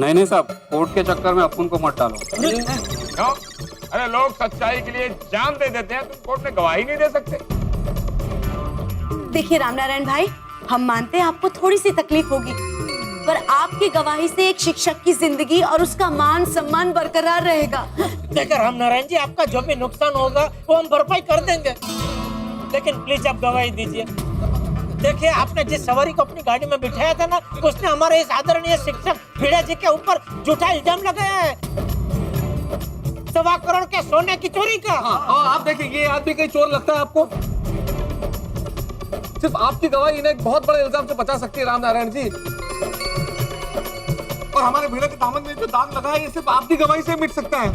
नहीं नहीं साहब, कोर्ट के चक्कर में अपन को मत डालो। क्यों? अरे लोग सच्चाई के लिए जान दे देते हैं, तुम कोर्ट में गवाही नहीं दे सकते? देखिए रामनारायण भाई, हम मानते हैं आपको थोड़ी सी तकलीफ होगी, पर आपकी गवाही से एक शिक्षक की जिंदगी और उसका मान सम्मान बरकरार रहेगा। देखिए रामनारायण जी, आपका जो भी नुकसान होगा वो हम भरपाई कर देंगे, लेकिन प्लीज आप गवाही दीजिए। देखिए, आपने जिस सवारी को अपनी गाड़ी में बिठाया था ना, उसने हमारे इस आदरणीय शिक्षक भिड़े जी के ऊपर झूठा इल्जाम लगाया है, 1.25 करोड़ के सोने की चोरी का। और आप देखिए, ये आदमी कहीं चोर लगता है आपको? सिर्फ आपकी गवाही इन्हें एक बहुत बड़े इल्जाम से बचा सकती है रामनारायण जी। और हमारे भिड़े के दामन में जो दाग लगा है, ये सिर्फ आपकी गवाही से मिट सकता है।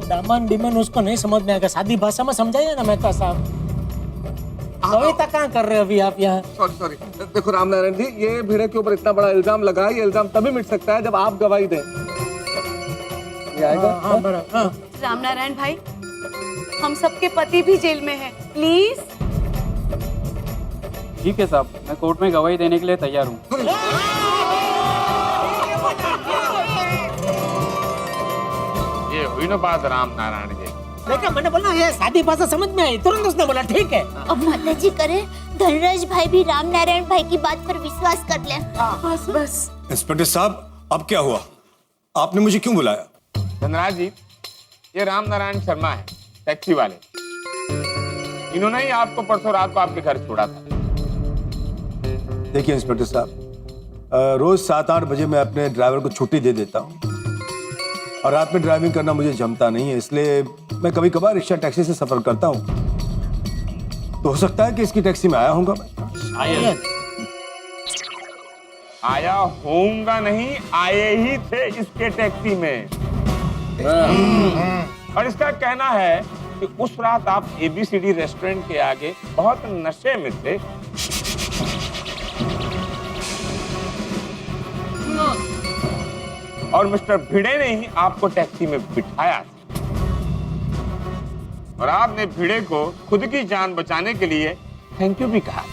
दामन डिमन उसको नहीं समझ में आएगा, सादी भाषा में समझाइए ना मेहता साहब। कविता कहाँ कर रहे हो अभी आप यहाँ? सॉरी, देखो रामनारायण जी, ये भिड़े के ऊपर इतना बड़ा इल्जाम लगा है, ये इल्जाम तभी मिट सकता है जब आप गवाही दें। ये आएगा? हाँ। रामनारायण भाई, हम सबके पति भी जेल में हैं, प्लीज। ठीक है साहब, मैं कोर्ट में गवाही देने के लिए तैयार हूँ। ये हुई ना बात रामनारायण जी। देखा, मैंने बोला ये सादी भाषा समझ में आई, तुरंत उसने बोला ठीक है। अब माता जी करे, धनराज भाई भी रामनारायण भाई की बात पर विश्वास कर ले। बस बस। इंस्पेक्टर साहब, अब क्या हुआ? आपने मुझे क्यों बुलाया? धनराज जी, ये रामनारायण शर्मा है, टैक्सी वाले। इन्होंने ही आपको परसों रात को आपके घर छोड़ा था। देखिए इंस्पेक्टर साहब, रोज 7-8 बजे मैं अपने ड्राइवर को छुट्टी दे देता हूँ, और रात में ड्राइविंग करना मुझे जमता नहीं है, इसलिए मैं कभी कभार रिक्शा टैक्सी से सफर करता हूँ। तो हो सकता है कि इसकी टैक्सी में आया होऊंगा मैं। आया होऊंगा नहीं, आए ही थे इसके टैक्सी में। और इसका कहना है कि उस रात आप ABCD रेस्टोरेंट के आगे बहुत नशे में थे। और मिस्टर भिड़े ने ही आपको टैक्सी में बिठाया था। और आपने भिड़े को खुद की जान बचाने के लिए थैंक यू भी कहा था।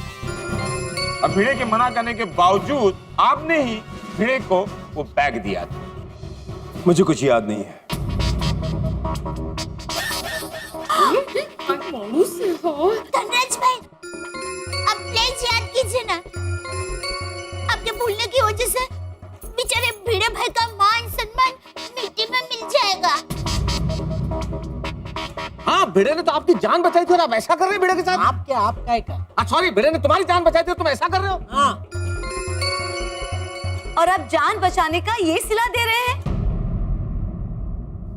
और भिड़े के मना करने के बावजूद आपने ही भिड़े को वो बैग दिया था। मुझे कुछ याद नहीं है। धनराज भाई, अब प्लीज याद कीजिए ना, आपके भूलने की वजह से बेचारे भिड़े भाई का मान सम्मान मिट्टी में मिल जाएगा। हाँ, भिड़े ने तो आपकी जान बचाई थी और आप ऐसा कर रहे हैं भिड़े के साथ? आपका क्या? सॉरी, भिड़े ने तुम्हारी जान बचाई थी और तुम ऐसा कर रहे हो? हाँ। और अब जान बचाने का ये सिला दे रहे हैं?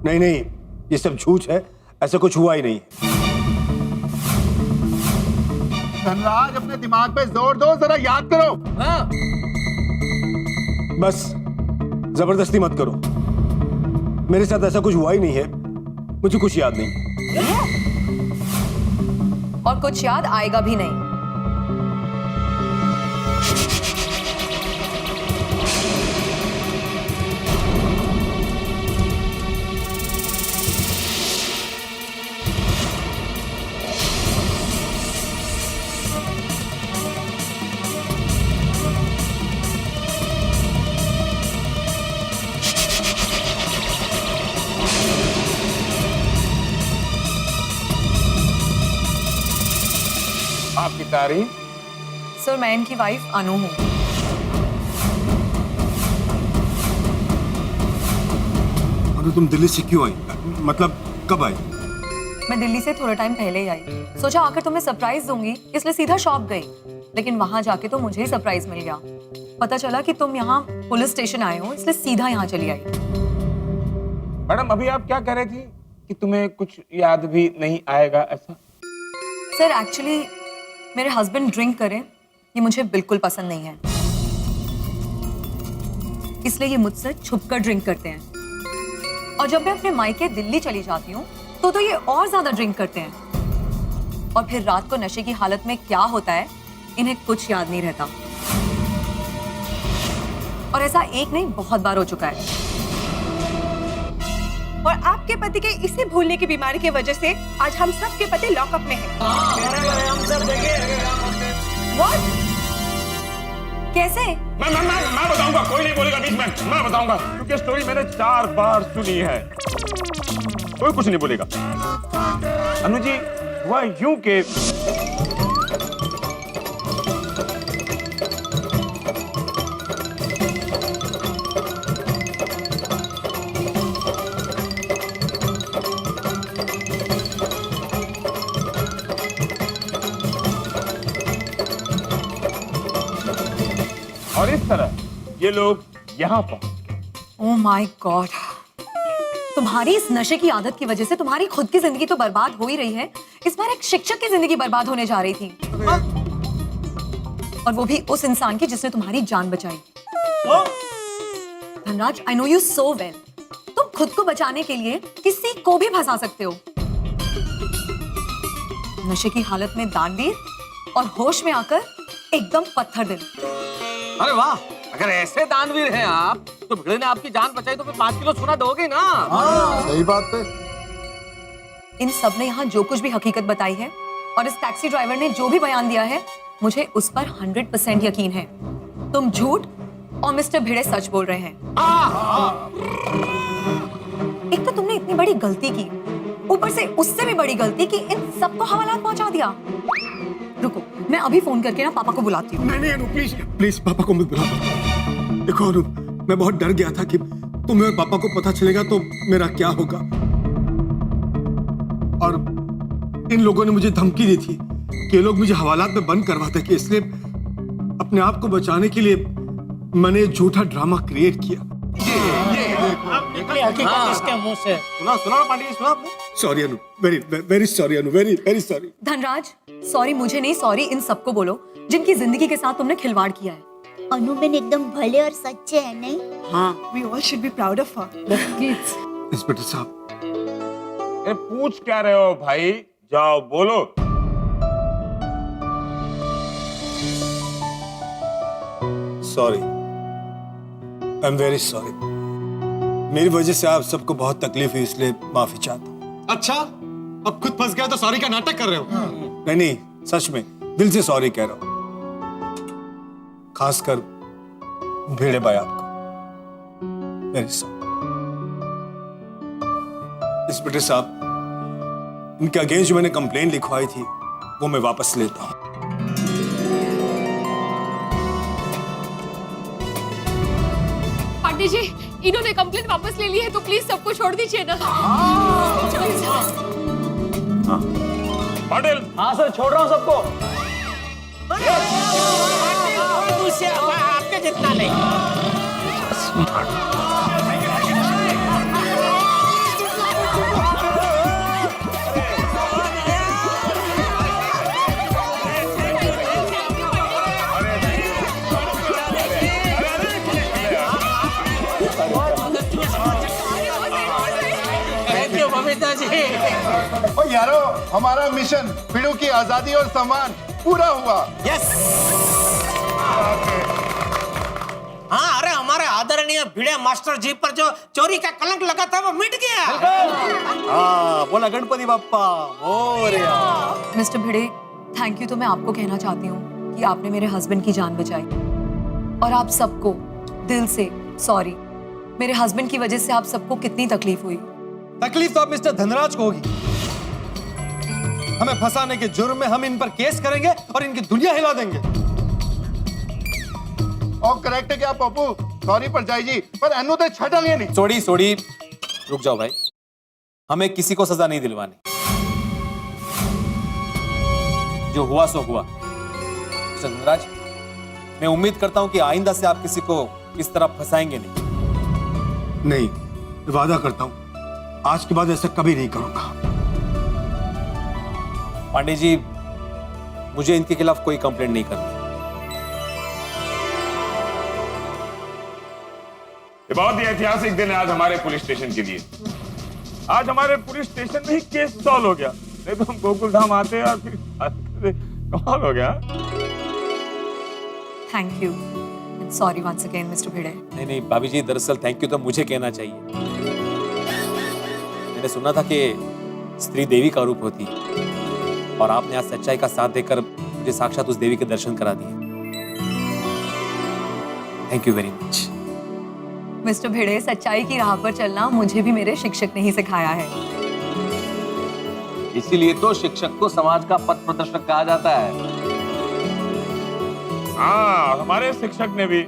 नहीं, ये सब झूठ है, ऐसा कुछ हुआ ही नहीं। धनराज, अपने दिमाग पे जोर दो, जरा याद करो। हाँ। बस जबरदस्ती मत करो, मेरे साथ ऐसा कुछ हुआ ही नहीं है, मुझे कुछ याद नहीं। और कुछ याद आएगा भी नहीं। आपकी तारीफ? सर, मैं इनकी वाइफ अनु हूँ। अनु, तुम दिल्ली से क्यों आई? मतलब कब आई? मैं दिल्ली से थोड़ा टाइम पहले ही आई। सोचा आकर तुम्हें सरप्राइज दूंगी, इसलिए सीधा शॉप गई। लेकिन वहां जाके तो मुझे ही सरप्राइज मिल गया। पता चला कि तुम यहाँ पुलिस स्टेशन आए हो, इसलिए सीधा यहाँ चली आई। मैडम, अभी आप क्या कह रही थी कि तुम्हें कुछ याद भी नहीं आएगा, ऐसा? सर, एक्चुअली मेरे हस्बैंड ड्रिंक करें ये मुझे बिल्कुल पसंद नहीं है, इसलिए ये मुझसे छुपकर ड्रिंक करते हैं। और जब मैं अपने मायके दिल्ली चली जाती हूँ तो ये और ज्यादा ड्रिंक करते हैं। और फिर रात को नशे की हालत में क्या होता है, इन्हें कुछ याद नहीं रहता। और ऐसा एक नहीं, बहुत बार हो चुका है। और आपके पति के इसी भूलने की बीमारी की वजह से आज हम सब के पति लॉकअप में हैं। कैसे? मैं बताऊंगा, कोई नहीं बोलेगा बीच में, मैं बताऊंगा, क्योंकि स्टोरी मैंने 4 बार सुनी है। कोई कुछ नहीं बोलेगा। अनु जी, हुआ यूं के और इस तरह ये लोग यहाँ पहुंच। ओह माय गॉड, तुम्हारी इस नशे की आदत की वजह से तुम्हारी खुद की जिंदगी तो बर्बाद हो ही रही है, इस बार एक शिक्षक की जिंदगी बर्बाद होने जा रही थी। और वो भी उस इंसान की जिसने तुम्हारी जान बचाई। Dhanraj, I know you so well, तुम खुद को बचाने के लिए किसी को भी फंसा सकते हो। नशे की हालत में दानवीर और होश में आकर एकदम पत्थर दिल। अरे वाह, अगर ऐसे दानवीर हैं आप, तो भिड़े ने आपकी जान बचाई तो फिर 5 किलो सोना दोगे ना? सही बात है। इन सब ने यहाँ जो कुछ भी हकीकत बताई है और इस टैक्सी ड्राइवर ने जो भी बयान दिया है, मुझे उस पर 100% यकीन है। तुम झूठ और मिस्टर भिड़े सच बोल रहे हैं। एक तो तुमने इतनी बड़ी गलती की, ऊपर से उससे भी बड़ी गलती कि इन सबको हवालात पहुंचा दिया। रुको, मैं अभी फोन करके ना पापा को बुलाती हूँ। नहीं अनु, प्लीज प्लीज पापा को मत बुला। देखो अनु, मैं बहुत डर गया था कि तुम्हें और पापा को पता चलेगा तो मेरा क्या होगा। और इन लोगों ने मुझे धमकी दी थी कि ये लोग मुझे हवालात में बंद करवाते, कि इसलिए अपने आप को बचाने के लिए मैंने झूठा ड्रामा क्रिएट किया। निकली हकीकत इसके मुंह से। सुना पांडे जी, सुना आपने? Sorry Anu, very very sorry Anu, very very sorry. Dhanraj, sorry मुझे नहीं, सॉरी इन सबको बोलो जिनकी जिंदगी के साथ तुमने खिलवाड़ किया है। अनुबेन एकदम भले और सच्चे हैं, नहीं? हाँ, we all should be proud of her. The kids. Inspector साहब, अरे पूछ क्या रहे हो भाई, जाओ बोलो। Sorry, I am very sorry. मेरी वजह से आप सबको बहुत तकलीफ हुई, इसलिए माफी चाहता हूँ। अच्छा, अब खुद फंस गया तो सॉरी का नाटक कर रहे हो? नहीं, सच में दिल से सॉरी कह रहा हूँ, खासकर भिड़े भाई आपको। Very sorry. इंस्पेक्टर साहब, इनके अगेंस्ट जो मैंने कंप्लेन लिखवाई थी वो मैं वापस लेता हूँ। पांडे जी, इन्होंने कंप्लेंट वापस ले ली है तो प्लीज सबको छोड़ दीजिए ना। पाटिल, हाँ सर, छोड़ रहा हूँ सबको। मुझसे आपके जितना नहीं। Thank you Babita ji. और यारो, हमारा मिशन भिड़ों की आजादी और सम्मान पूरा हुआ। यस। हाँ, अरे हमारे आदरणीय भिड़े मास्टर जी पर जो चोरी का कलंक लगा था वो मिट गया। हाँ, बोला Ganpati Bappa Morya. Mister Bhide, thank you तो मैं आपको कहना चाहती हूँ कि आपने मेरे हस्बैंड की जान बचाई। और आप सबको दिल से सॉरी। मेरे हस्बैंड की वजह से आप सबको कितनी तकलीफ हुई। तकलीफ तो अब मिस्टर धनराज को होगी। हमें फंसाने के जुर्म में हम इन पर केस करेंगे और इनकी दुनिया हिला देंगे। और करेक्ट है क्या पप्पू? सॉरी पर जाई जी, पर अनु तो छटा नहीं। सोड़ी रुक जाओ भाई, हमें किसी को सजा नहीं दिलवानी। जो हुआ सो हुआ। मिस्टर धनराज, मैं उम्मीद करता हूं कि आइंदा से आप किसी को इस तरह फंसाएंगे नहीं। वादा करता हूँ आज के बाद ऐसा कभी नहीं करूंगा। पांडे जी, मुझे इनके खिलाफ कोई कंप्लेंट नहीं करनी। ये बहुत ही ऐतिहासिक दिन है आज हमारे पुलिस स्टेशन के लिए। आज हमारे पुलिस स्टेशन में ही केस सॉल्व हो गया, नहीं तो हम गोकुल धाम आते और फिर कमाल हो गया। Thank you, sorry once again mister Bhide. नहीं भाभी जी, दरअसल थैंक यू तो मुझे कहना चाहिए। मैंने सुना था कि स्त्री देवी का रूप होती है और आपने आज सच्चाई का साथ देकर मुझे साक्षात उस देवी के दर्शन करा दिए। Thank you very much. Mister Bhide, सच्चाई की राह पर चलना मुझे भी मेरे शिक्षक ने ही सिखाया है। इसीलिए तो शिक्षक को समाज का पथ प्रदर्शक कहा जाता है। हाँ, हमारे शिक्षक ने भी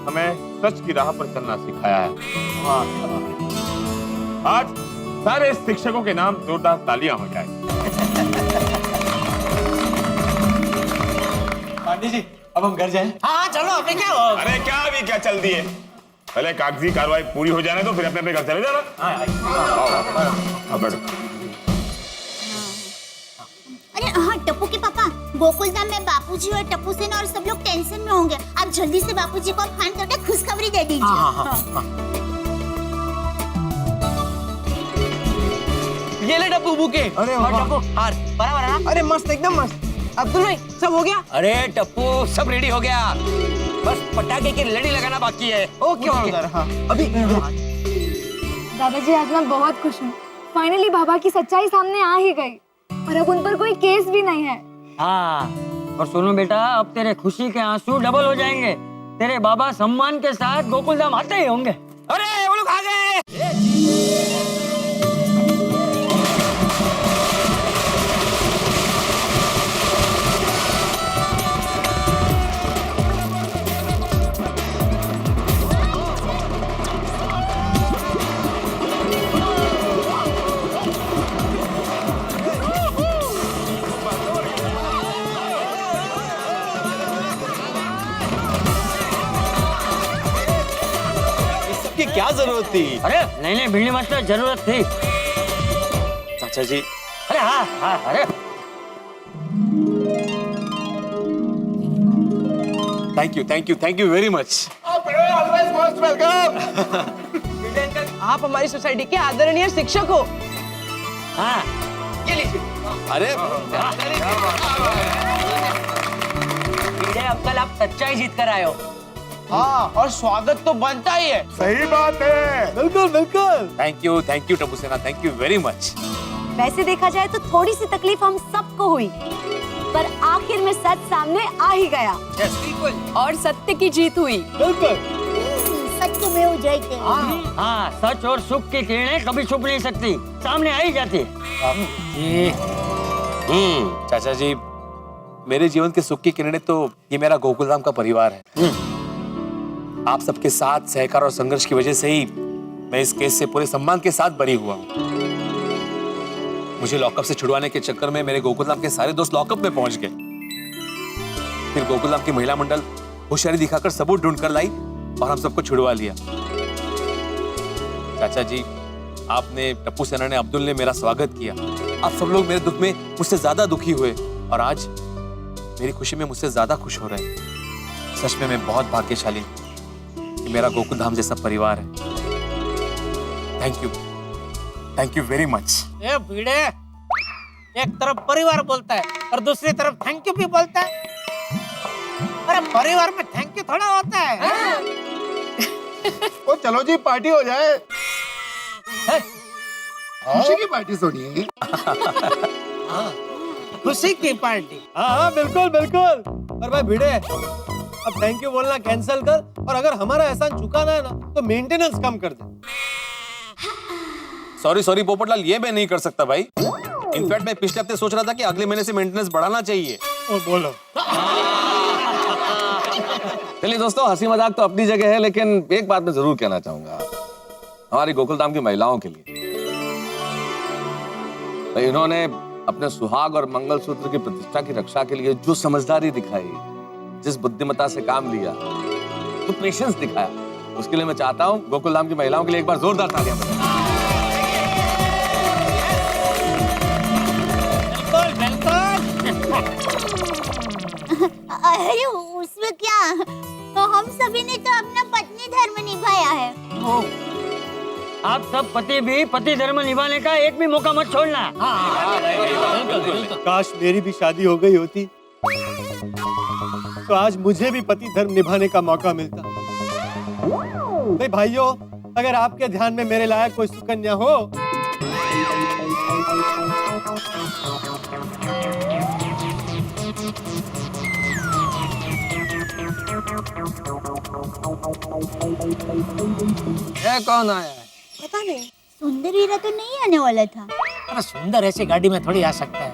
हमें सच की राह पर चलना सिखाया है। आज सारे शिक्षकों के नाम जोरदार तालियां हो जाए। पांडे जी, अब हम घर जाएं? हाँ चलो, अभी क्या हो? अरे क्या अभी क्या चल दिए, पहले कागजी कार्रवाई पूरी हो जाने दो, फिर अपने अपने घर चले जाना। आओ, बैठो। अरे हाँ टप्पू के पापा, गोकुलधाम में बापूजी और टप्पू सेन और सब लोग टेंशन में होंगे। आप जल्दी से बापूजी को फोन करके खुशखबरी दे दीजिए। ये ले टप्पू बुके। अरे टप्पू हार बराबर है ना? अरे मस्त, एकदम मस्त। अब्दुल भाई सब हो गया? अरे टप्पू सब रेडी हो गया, बस पटाखे की लड़ी लगाना बाकी है। Okay okay. हाँ अभी दादाजी आज मैं बहुत खुश हूँ। फाइनली बाबा की सच्चाई सामने आ ही गई और अब उन पर कोई केस भी नहीं है। हाँ, और सुनो बेटा, अब तेरे खुशी के आंसू डबल हो जाएंगे। तेरे बाबा सम्मान के साथ गोकुलधाम आते ही होंगे। अरे वो लोग आ गए। की क्या जरूरत थी? अरे नहीं नहीं भिड़नी मास्टर, जरूरत थी। चाचा जी, अरे हाँ हाँ, अरे थैंक यू वेरी मच। आप हमारी सोसाइटी के आदरणीय शिक्षक हो। हाँ ये लीजिए। अरे अब कल आप सच्चाई जीत कर आए हो। हाँ, और स्वागत तो बनता ही है। सही बात है। बिल्कुल बिल्कुल। थैंक यू टप्पू सेना, थैंक यू वेरी मच। वैसे देखा जाए तो थोड़ी सी तकलीफ हम सबको हुई, पर आखिर में सच सामने आ ही गया। और सत्य की जीत हुई। बिल्कुल। सत्य में हो जाएंगे। हाँ, सच और सुख की किरणें कभी छुप नहीं सकती, सामने आ ही जाती। चाचा जी, मेरे जीवन के सुख की किरणें तो ये मेरा गोकुलधाम का परिवार है। आप सबके साथ सहकार और संघर्ष की वजह से ही मैं इस केस से पूरे सम्मान के साथ बरी हुआ हूँ। मुझे लॉकअप से छुड़वाने के चक्कर में मेरे गोकुलधाम के सारे दोस्त लॉकअप में पहुंच गए। फिर गोकुलधाम की महिला मंडल होशियारी दिखाकर सबूत ढूंढ कर लाई और हम सबको छुड़वा लिया। चाचा जी, आपने, टप्पू सेना ने, अब्दुल ने मेरा स्वागत किया। आप सब लोग मेरे दुख में मुझसे ज्यादा दुखी हुए और आज मेरी खुशी में मुझसे ज्यादा खुश हो रहे हैं। सच में मैं बहुत भाग्यशाली हूँ कि मेरा गोकुलधाम जैसा परिवार है। Thank you very much. ये भिड़े, एक तरफ परिवार बोलता है और दूसरी तरफ थैंक यू भी बोलता है। अरे परिवार में थैंक यू थोड़ा होता है। ओ चलो जी पार्टी हो जाए। खुशी की पार्टी सुनिए। खुशी की पार्टी। हाँ बिल्कुल बिल्कुल। और भाई भिड़े, अब थैंक यू बोलना कैंसिल कर, और अगर हमारा एहसान चुकाना है ना तो मेंटेनेंस कम कर दे। सॉरी पोपटलाल, ये मैं नहीं कर सकता भाई। इनफैक्ट मैं पिछले हफ्ते सोच रहा था कि अगले महीने से मेंटेनेंस बढ़ाना चाहिए। ओ बोलो। चलिए दोस्तों, हंसी मजाक तो अपनी जगह है, लेकिन एक बात मैं जरूर कहना चाहूंगा हमारी गोकुलधाम की महिलाओं के लिए। भाई इन्होंने अपने सुहाग और मंगलसूत्र की प्रतिष्ठा की रक्षा के लिए जो समझदारी दिखाई, जिस बुद्धिमत्ता से काम लिया, जो पेशेंस दिखाया, उसके लिए मैं चाहता हूँ गोकुलधाम की महिलाओं के लिए एक बार जोरदार तालियां बजाएं। अरे उसमें क्या, तो हम सभी ने तो अपना पत्नी धर्म निभाया है। आप सब पति भी पति धर्म निभाने का एक भी मौका मत छोड़ना। काश मेरी भी शादी हो गई होती तो आज मुझे भी पति धर्म निभाने का मौका मिलता। भाई भाइयों, अगर आपके ध्यान में मेरे लायक कोई सुकन्या हो ये कौन आया है? पता नहीं। सुंदर हीरा तो नहीं आने वाला था। अरे सुंदर ऐसी गाड़ी में थोड़ी आ सकता है।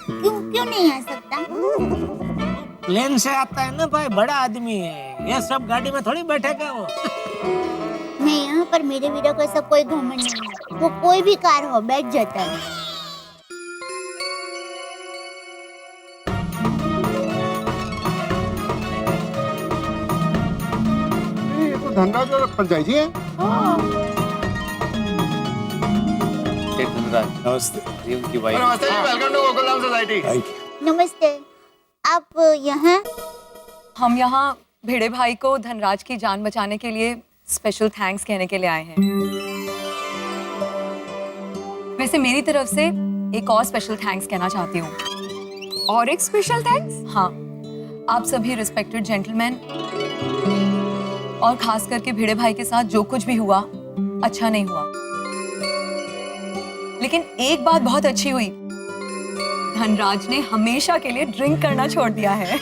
क्यों नहीं आ सकता? प्लेन से आता है ना भाई, बड़ा आदमी है, ये सब गाड़ी में थोड़ी बैठेगा वो। नहीं, यहाँ पर मेरे वीरा को ऐसा कोई घमंड नहीं है। वो कोई भी कार हो बैठ जाता है। ये तो धनराज और पंचायत जी हैं। धनराज नमस्ते। ये उनकी वाइफ। नमस्ते जी, welcome to Gokuldham society. Thank you. नमस्ते। आप यहाँ? हम यहाँ भिड़े भाई को धनराज की जान बचाने के लिए स्पेशल थैंक्स कहने के लिए आए हैं। वैसे मेरी तरफ से एक और स्पेशल थैंक्स कहना चाहती हूँ। और एक स्पेशल थैंक्स? हाँ, आप सभी रिस्पेक्टेड जेंटलमैन और खास करके भिड़े भाई के साथ जो कुछ भी हुआ अच्छा नहीं हुआ, लेकिन एक बात बहुत अच्छी हुई, धनराज ने हमेशा के लिए ड्रिंक करना छोड़ दिया है।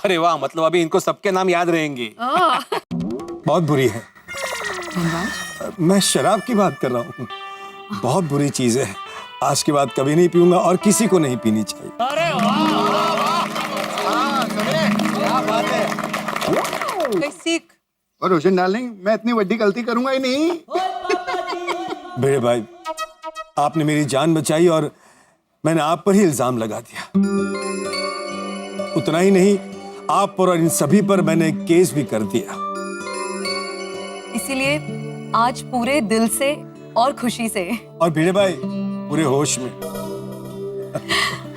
अरे वाह, मतलब अभी इनको सबके नाम याद रहेंगे। बहुत बुरी है। मैं शराब की बात कर रहा हूँ। बहुत बुरी चीज है। आज के बाद कभी नहीं पीऊंगा और किसी को नहीं पीनी चाहिए। अरे वाह वाह वाह, क्या बात है। कोई सीख। और रोशन डार्लिंग, मैं इतनी बड़ी गलती करूंगा ही नहीं। भिड़े भाई, आपने मेरी जान बचाई और मैंने आप पर ही इल्जाम लगा दिया। उतना ही नहीं, आप पर और इन सभी पर मैंने केस भी कर दिया। इसीलिए आज पूरे दिल से और खुशी से और भिड़े भाई पूरे होश में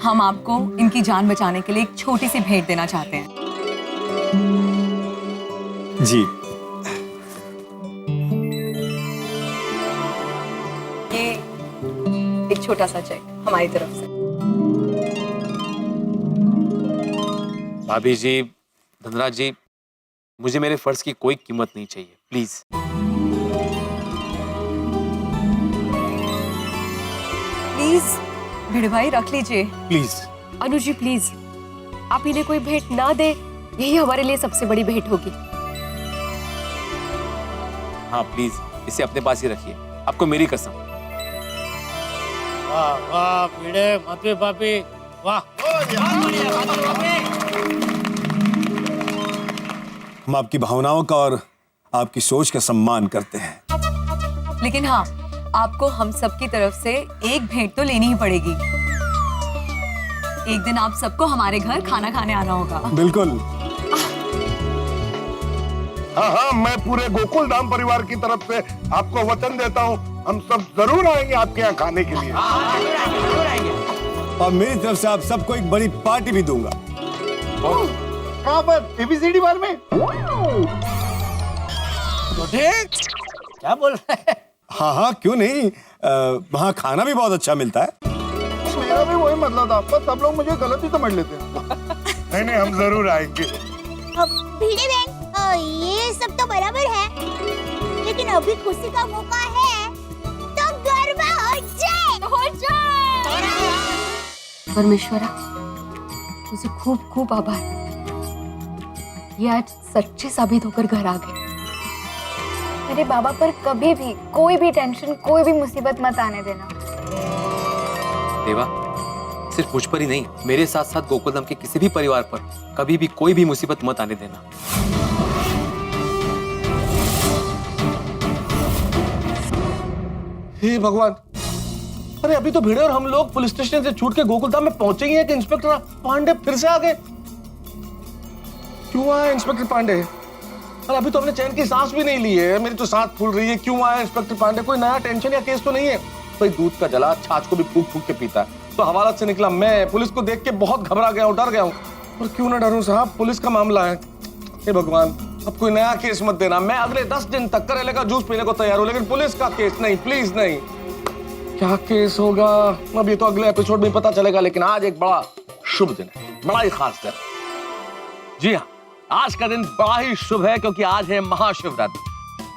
हम आपको इनकी जान बचाने के लिए एक छोटी सी भेंट देना चाहते हैं। जी। ये एक छोटा सा चेक हमारी तरफ से। भाभी जी, धनराज जी, मुझे मेरे फर्ज की कोई कीमत नहीं चाहिए, प्लीज। प्लीज भिड़े भाई रख लीजिए। प्लीज। अनु जी प्लीज, आप इन्हें कोई भेंट ना दे, यही हमारे लिए सबसे बड़ी भेंट होगी। हाँ प्लीज, इसे अपने पास ही रखिए, आपको मेरी कसम। वाह वाह भिड़े मत भाभी, वाह। हम आपकी भावनाओं का और आपकी सोच का सम्मान करते हैं, लेकिन हाँ, आपको हम सब की तरफ से एक भेंट तो लेनी ही पड़ेगी। एक दिन आप सबको हमारे घर खाना खाने आना होगा। बिल्कुल। हाँ, मैं पूरे गोकुलधाम परिवार की तरफ से आपको वचन देता हूँ, हम सब जरूर आएंगे आपके यहाँ खाने के लिए। और मेरी तरफ से आप सबको एक बड़ी पार्टी भी दूंगा। कहाँ पर? एबीसीडी बार में? तो ठीक, क्या बोल रहे हैं? हाँ, क्यों नहीं, वहाँ खाना भी बहुत अच्छा मिलता है। मेरा भी वही मतलब था, पर सब लोग मुझे गलत ही समझ लेते हैं। नहीं, हम जरूर आएंगे। भिड़े बहन, ये सब तो बराबर है, लेकिन अभी खुशी का मौका है, तो गरबा हो जाए। परमेश्वरा, तुझे खूब खूब आभार। ये आज सच्चे साबित होकर घर आ गए। मेरे बाबा पर कभी भी कोई भी टेंशन, कोई भी मुसीबत मत आने देना। देवा, सिर्फ मुझ पर ही नहीं, मेरे साथ साथ गोकुलधाम के किसी भी परिवार पर कभी भी कोई भी मुसीबत मत आने देना। हे भगवान, अरे अभी तो भिड़े और हम लोग पुलिस स्टेशन से छूट के गोकुलधाम में पहुंचे ही हैं कि इंस्पेक्टर पांडे फिर से आ गए। क्यों आए इंस्पेक्टर पांडे? अरे अभी तो हमने चैन की सांस भी नहीं ली है, मेरी तो सांस फूल रही है। क्यों आया इंस्पेक्टर पांडे? कोई नया टेंशन या केस तो नहीं है? भाई दूध का जला छाछ को भी फूक फूक के पीता है, तो हवालात से निकला मैं पुलिस को देख के बहुत घबरा गया हूँ, डर गया हूँ। और क्यों ना डरूं साहब, पुलिस का मामला है। हे भगवान, अब कोई नया केस मत देना। मैं अगले 10 दिन तक करेले का जूस पीने को तैयार हूँ, लेकिन पुलिस का केस नहीं, प्लीज नहीं। क्या केस होगा अब ये तो अगले एपिसोड में पता चलेगा, लेकिन आज एक बड़ा शुभ दिन है, बड़ा ही खास दिन। जी हाँ, आज का दिन बड़ा ही शुभ है क्योंकि आज है महाशिवरात्रि।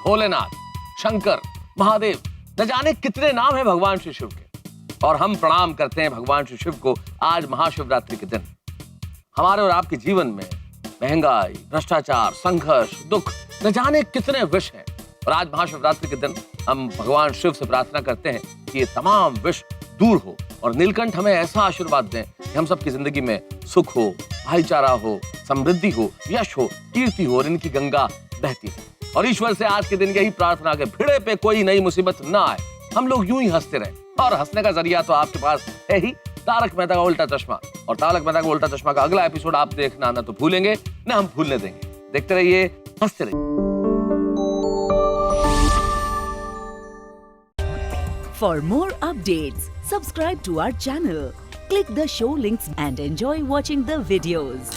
भोलेनाथ, शंकर, महादेव, न जाने कितने नाम है भगवान श्री शिव के, और हम प्रणाम करते हैं भगवान श्री शिव को आज महाशिवरात्रि के दिन। हमारे और आपके जीवन में महंगाई, भ्रष्टाचार, संघर्ष, दुख, न जाने कितने विष हैं। और आज महाशिवरात्रि के दिन हम भगवान शिव से प्रार्थना करते हैं कि ये तमाम विष दूर हो और नीलकंठ हमें ऐसा आशीर्वाद दें कि हम सबकी जिंदगी में सुख हो, भाईचारा हो, समृद्धि हो, यश हो, कीर्ति हो और इनकी गंगा बहती रहे। और ईश्वर से आज के दिन यही प्रार्थना के भिड़े पे कोई नई मुसीबत ना आए, हम लोग यूं ही हंसते रहें। और हंसने का जरिया तो आपके पास है ही, तारक मेहता का उल्टा चश्मा। और तारक मेहता का उल्टा चश्मा का अगला एपिसोड आप देखना ना तो भूलेंगे ना हम भूलने देंगे। देखते रहिए, हंसते रहिए। For more updates, subscribe to our channel, click the show links and enjoy watching the videos.